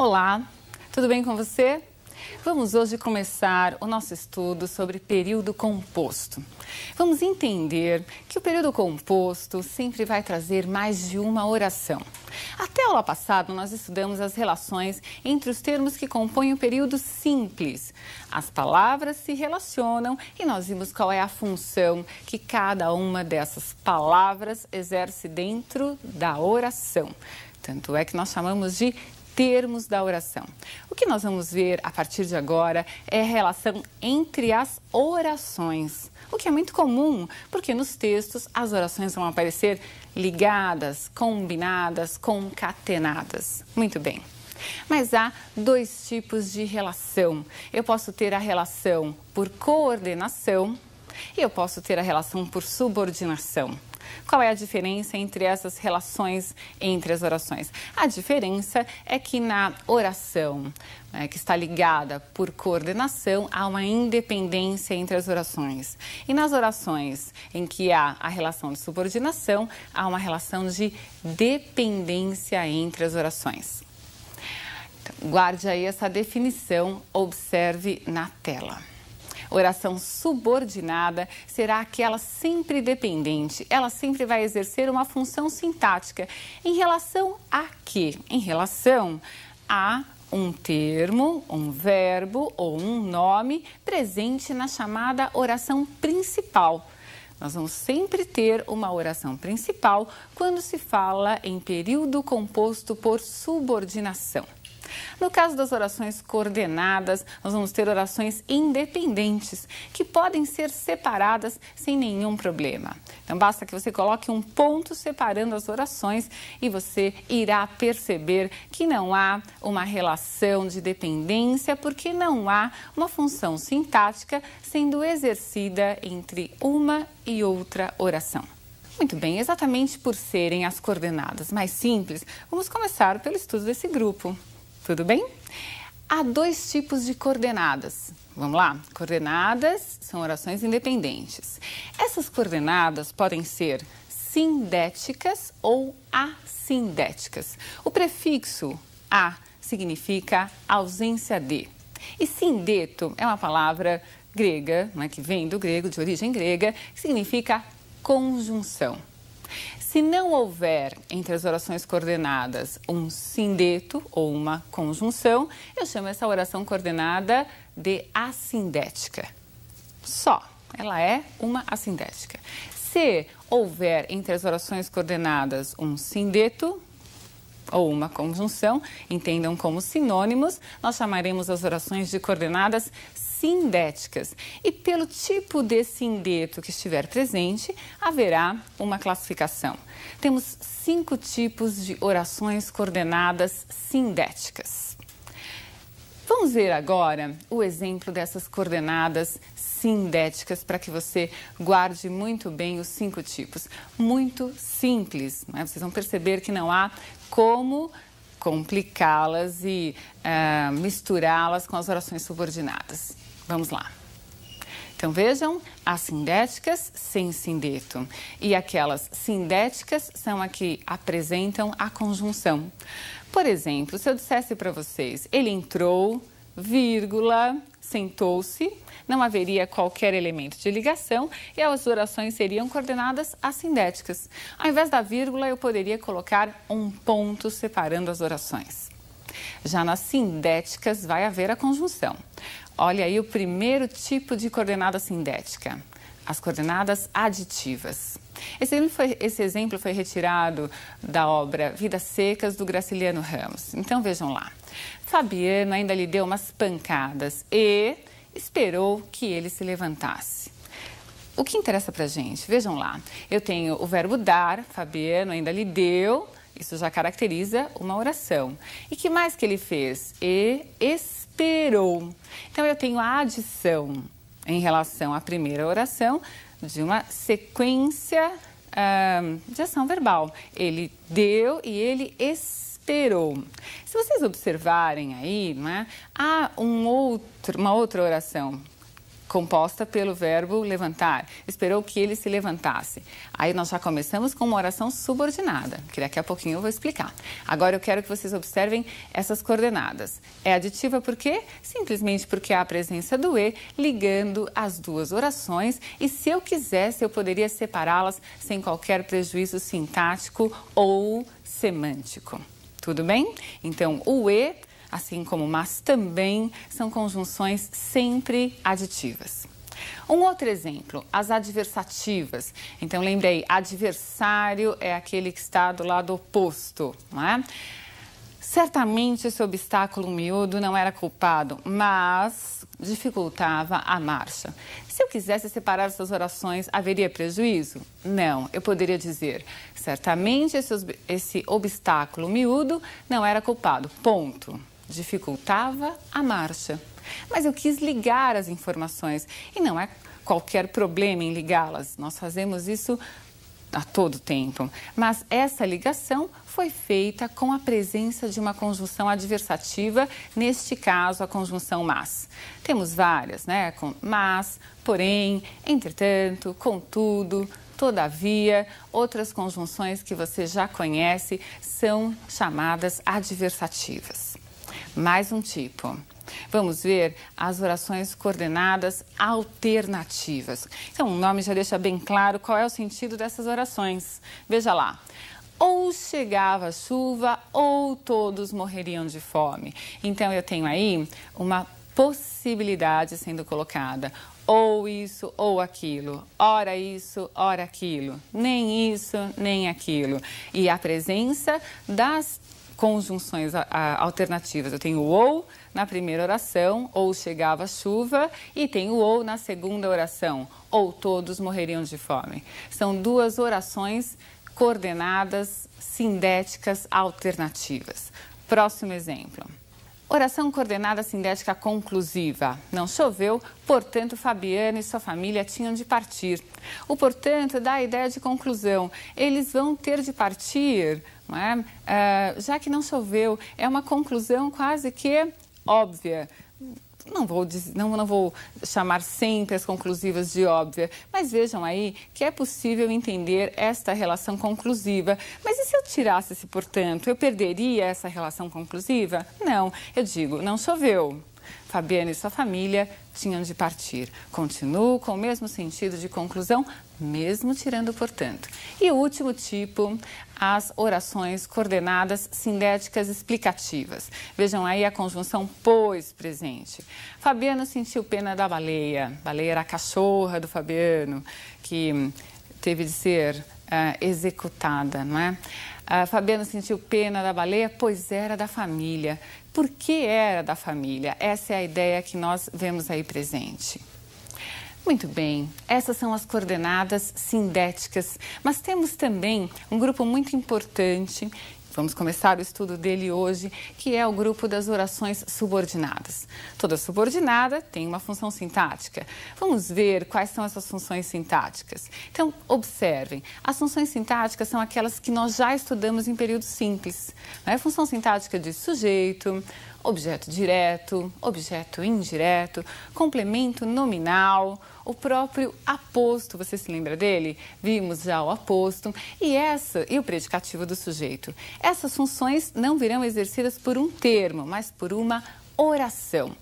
Olá, tudo bem com você? Vamos hoje começar o nosso estudo sobre período composto. Vamos entender que o período composto sempre vai trazer mais de uma oração. Até a aula passada, nós estudamos as relações entre os termos que compõem o período simples. As palavras se relacionam e nós vimos qual é a função que cada uma dessas palavras exerce dentro da oração. Tanto é que nós chamamos de termos da oração. O que nós vamos ver a partir de agora é a relação entre as orações, o que é muito comum, porque nos textos as orações vão aparecer ligadas, combinadas, concatenadas. Muito bem. Mas há dois tipos de relação. Eu posso ter a relação por coordenação e eu posso ter a relação por subordinação. Qual é a diferença entre essas relações entre as orações? A diferença é que na oração, que está ligada por coordenação, há uma independência entre as orações. E nas orações em que há a relação de subordinação, há uma relação de dependência entre as orações. Então, guarde aí essa definição, observe na tela. Oração subordinada será aquela sempre dependente, ela sempre vai exercer uma função sintática. Em relação a quê? Em relação a um termo, um verbo ou um nome presente na chamada oração principal. Nós vamos sempre ter uma oração principal quando se fala em período composto por subordinação. No caso das orações coordenadas, nós vamos ter orações independentes, que podem ser separadas sem nenhum problema. Então, basta que você coloque um ponto separando as orações e você irá perceber que não há uma relação de dependência, porque não há uma função sintática sendo exercida entre uma e outra oração. Muito bem, exatamente por serem as coordenadas mais simples, vamos começar pelo estudo desse grupo. Tudo bem? Há dois tipos de coordenadas. Vamos lá? Coordenadas são orações independentes. Essas coordenadas podem ser sindéticas ou assindéticas. O prefixo a significa ausência de. E sindeto é uma palavra grega, que vem do grego, de origem grega, que significa conjunção. Se não houver entre as orações coordenadas um sindeto ou uma conjunção, eu chamo essa oração coordenada de assindética. Só, ela é uma assindética. Se houver entre as orações coordenadas um sindeto ou uma conjunção, entendam como sinônimos, nós chamaremos as orações de coordenadas sindéticas. E pelo tipo de sindeto que estiver presente, haverá uma classificação. Temos 5 tipos de orações coordenadas sindéticas. Vamos ver agora o exemplo dessas coordenadas sindéticas para que você guarde muito bem os 5 tipos. Muito simples, Vocês vão perceber que não há como complicá-las e misturá-las com as orações subordinadas. Vamos lá. Então, vejam, as sindéticas sem sindeto e aquelas sindéticas são a que apresentam a conjunção. Por exemplo, se eu dissesse para vocês, ele entrou, vírgula, sentou-se, não haveria qualquer elemento de ligação e as orações seriam coordenadas assindéticas. Ao invés da vírgula, eu poderia colocar um ponto separando as orações. Já nas sindéticas vai haver a conjunção. Olha aí o primeiro tipo de coordenada sindética, as coordenadas aditivas. Esse exemplo foi retirado da obra Vidas Secas, do Graciliano Ramos. Então vejam lá. Fabiano ainda lhe deu umas pancadas e esperou que ele se levantasse. O que interessa pra gente? Vejam lá. Eu tenho o verbo dar, Fabiano ainda lhe deu. Isso já caracteriza uma oração. E que mais que ele fez? E esperou. Então, eu tenho a adição em relação à primeira oração de uma sequência de ação verbal. Ele deu e ele esperou. Se vocês observarem aí, há uma outra oração composta pelo verbo levantar. Esperou que ele se levantasse. Aí nós já começamos com uma oração subordinada, que daqui a pouquinho eu vou explicar. Agora eu quero que vocês observem essas coordenadas. É aditiva por quê? Simplesmente porque há a presença do E ligando as duas orações e se eu quisesse eu poderia separá-las sem qualquer prejuízo sintático ou semântico. Tudo bem? Então o E, assim como mas também, são conjunções sempre aditivas. Um outro exemplo, as adversativas. Então, lembrei, adversário é aquele que está do lado oposto, não é? Certamente esse obstáculo miúdo não era culpado, mas dificultava a marcha. Se eu quisesse separar essas orações, haveria prejuízo? Não, eu poderia dizer, certamente esse obstáculo miúdo não era culpado, ponto. Dificultava a marcha. Mas eu quis ligar as informações e não é qualquer problema em ligá-las. Nós fazemos isso a todo tempo. Mas essa ligação foi feita com a presença de uma conjunção adversativa, neste caso a conjunção mas. Temos várias, né? Com mas, porém, entretanto, contudo, todavia, outras conjunções que você já conhece são chamadas adversativas. Mais um tipo. Vamos ver as orações coordenadas alternativas. Então, o nome já deixa bem claro qual é o sentido dessas orações. Veja lá. Ou chegava a chuva ou todos morreriam de fome. Então, eu tenho aí uma possibilidade sendo colocada. Ou isso ou aquilo. Ora isso, ora aquilo. Nem isso, nem aquilo. E a presença das conjunções alternativas. Eu tenho o ou na primeira oração, ou chegava a chuva, e tenho o ou na segunda oração, ou todos morreriam de fome. São duas orações coordenadas sindéticas alternativas. Próximo exemplo. Oração coordenada sindética conclusiva. Não choveu, portanto, Fabiano e sua família tinham de partir. O portanto dá a ideia de conclusão. Eles vão ter de partir, não é? Já que não choveu, é uma conclusão quase que óbvia. Não vou chamar sempre as conclusivas de óbvia, mas vejam aí que é possível entender esta relação conclusiva. Mas e se eu tirasse esse portanto, eu perderia essa relação conclusiva? Não, eu digo, não choveu. Fabiano e sua família tinham de partir. Continuo com o mesmo sentido de conclusão, mesmo tirando o portanto. E o último tipo, as orações coordenadas sindéticas explicativas. Vejam aí a conjunção pois presente. Fabiano sentiu pena da baleia. A baleia era a cachorra do Fabiano, que teve de ser executada, não é? Fabiano sentiu pena da baleia, pois era da família. Por que era da família? Essa é a ideia que nós vemos aí presente. Muito bem, essas são as coordenadas sindéticas, mas temos também um grupo muito importante, vamos começar o estudo dele hoje, que é o grupo das orações subordinadas. Toda subordinada tem uma função sintática. Vamos ver quais são essas funções sintáticas. Então, observem, as funções sintáticas são aquelas que nós já estudamos em período simples. Não é? Função sintática de sujeito, objeto direto, objeto indireto, complemento nominal, o próprio aposto, você se lembra dele? Vimos já o aposto e o predicativo do sujeito. Essas funções não virão exercidas por um termo, mas por uma oração.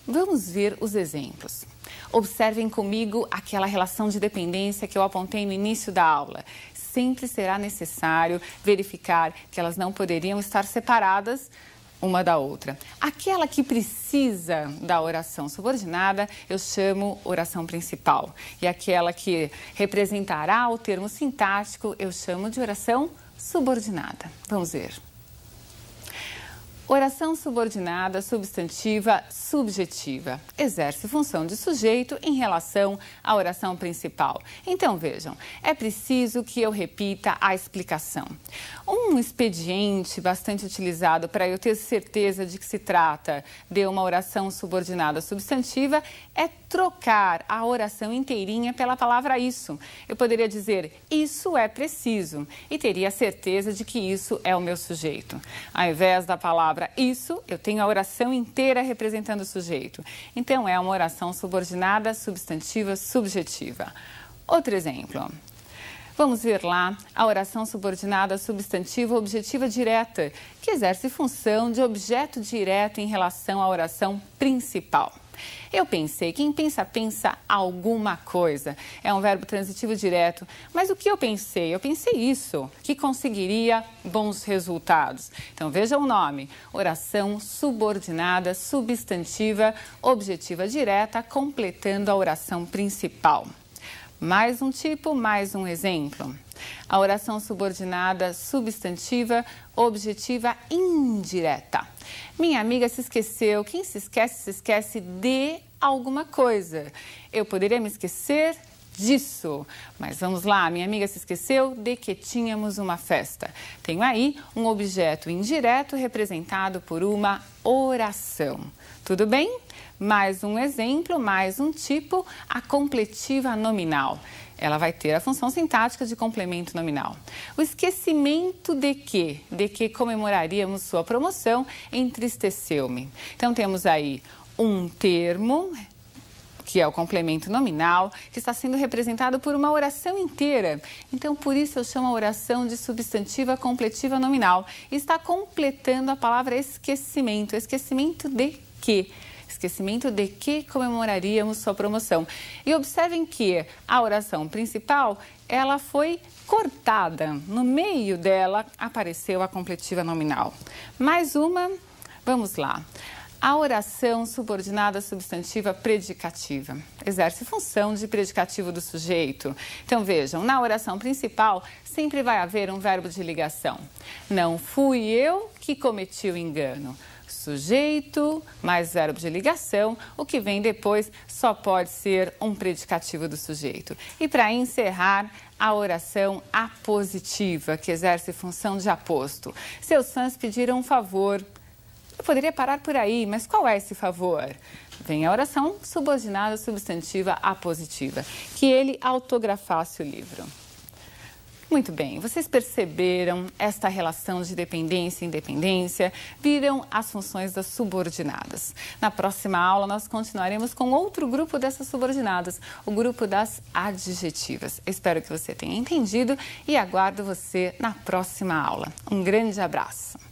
Vamos ver os exemplos. Observem comigo aquela relação de dependência que eu apontei no início da aula. Sempre será necessário verificar que elas não poderiam estar separadas uma da outra. Aquela que precisa da oração subordinada, eu chamo oração principal. E aquela que representará o termo sintático, eu chamo de oração subordinada. Vamos ver. Oração subordinada, substantiva, subjetiva. Exerce função de sujeito em relação à oração principal. Então, vejam, é preciso que eu repita a explicação. Um expediente bastante utilizado para eu ter certeza de que se trata de uma oração subordinada substantiva é trocar a oração inteirinha pela palavra isso. Eu poderia dizer, isso é preciso, e teria certeza de que isso é o meu sujeito. Ao invés da palavra palavra isso, eu tenho a oração inteira representando o sujeito. Então, é uma oração subordinada, substantiva, subjetiva. Outro exemplo. Vamos ver lá a oração subordinada substantiva objetiva direta, que exerce função de objeto direto em relação à oração principal. Eu pensei, quem pensa, pensa alguma coisa. É um verbo transitivo direto. Mas o que eu pensei? Eu pensei isso, que conseguiria bons resultados. Então veja o nome, oração subordinada substantiva objetiva direta, completando a oração principal. Mais um tipo, mais um exemplo. A oração subordinada substantiva objetiva indireta. Minha amiga se esqueceu. Quem se esquece de alguma coisa. Eu poderia me esquecer disso. Mas vamos lá, minha amiga se esqueceu de que tínhamos uma festa. Tenho aí um objeto indireto representado por uma oração. Tudo bem? Mais um exemplo, mais um tipo, a completiva nominal. Ela vai ter a função sintática de complemento nominal. O esquecimento de que comemoraríamos sua promoção, entristeceu-me. Então temos aí um termo, que é o complemento nominal, que está sendo representado por uma oração inteira. Então, por isso eu chamo a oração de substantiva completiva nominal. Está completando a palavra esquecimento. Esquecimento de quê? Esquecimento de que comemoraríamos sua promoção. E observem que a oração principal, ela foi cortada. No meio dela apareceu a completiva nominal. Mais uma, vamos lá. A oração subordinada substantiva predicativa exerce função de predicativo do sujeito. Então vejam, na oração principal sempre vai haver um verbo de ligação. Não fui eu que cometi o engano. Sujeito mais verbo de ligação, o que vem depois só pode ser um predicativo do sujeito. E para encerrar, a oração apositiva, que exerce função de aposto. Seus fãs pediram um favor. Eu poderia parar por aí, mas qual é esse favor? Vem a oração subordinada substantiva apositiva, que ele autografasse o livro. Muito bem, vocês perceberam esta relação de dependência e independência, viram as funções das subordinadas. Na próxima aula, nós continuaremos com outro grupo dessas subordinadas, o grupo das adjetivas. Espero que você tenha entendido e aguardo você na próxima aula. Um grande abraço!